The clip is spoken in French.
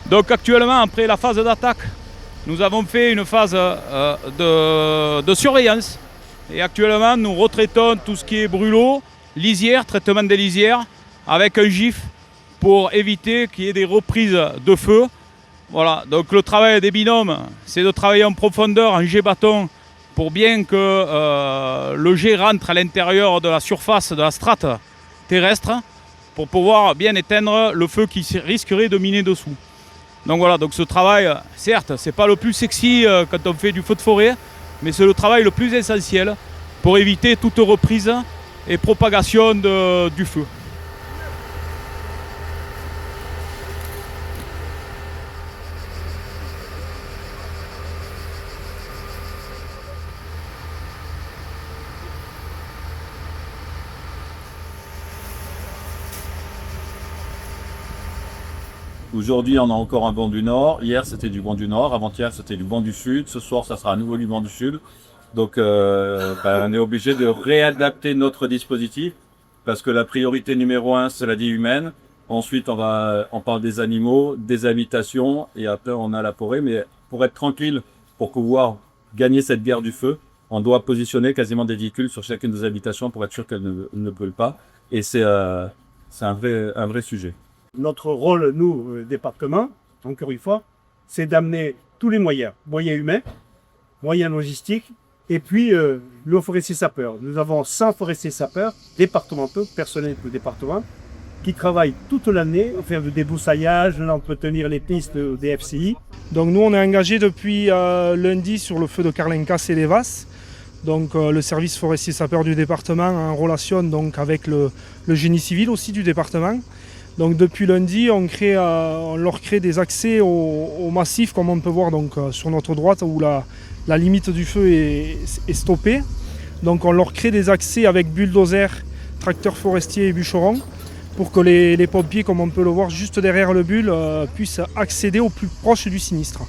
Donc actuellement, après la phase d'attaque, nous avons fait une phase de surveillance. Et actuellement, nous retraitons tout ce qui est brûlot, lisière, traitement des lisières, avec un GIF pour éviter qu'il y ait des reprises de feu. Voilà, donc le travail des binômes, c'est de travailler en profondeur, en jet bâton, pour bien que le jet rentre à l'intérieur de la surface de la strate terrestre, pour pouvoir bien éteindre le feu qui risquerait de miner dessous. Donc voilà, donc ce travail, certes, c'est pas le plus sexy quand on fait du feu de forêt, mais c'est le travail le plus essentiel pour éviter toute reprise et propagation du feu. Aujourd'hui, on a encore un vent du nord. Hier, c'était du vent du nord. Avant-hier, c'était du vent du sud. Ce soir, ça sera à nouveau du vent du sud. Donc, on est obligé de réadapter notre dispositif parce que la priorité numéro 1, c'est la vie humaine. Ensuite, on parle des animaux, des habitations et après, on a la forêt. Mais pour être tranquille, pour pouvoir gagner cette guerre du feu, on doit positionner quasiment des véhicules sur chacune des habitations pour être sûr qu'elles ne brûlent pas. Et c'est un vrai sujet. Notre rôle, nous, département, encore une fois, c'est d'amener tous les moyens humains, moyens logistiques, et puis le forestier sapeur. Nous avons 100 forestiers sapeurs départementaux, personnels du département, qui travaillent toute l'année, à faire du débroussaillage, à entretenir les pistes des FCI. Donc nous, on est engagé depuis lundi sur le feu de Carlencas et les Vasses. Donc le service forestier sapeur du département en relation donc, avec le génie civil aussi du département. Donc depuis lundi, on leur crée des accès au massif, comme on peut voir donc, sur notre droite, où la limite du feu est stoppée. Donc on leur crée des accès avec bulldozer, tracteurs forestiers et bûcherons, pour que les pompiers, comme on peut le voir juste derrière le bulle, puissent accéder au plus proche du sinistre.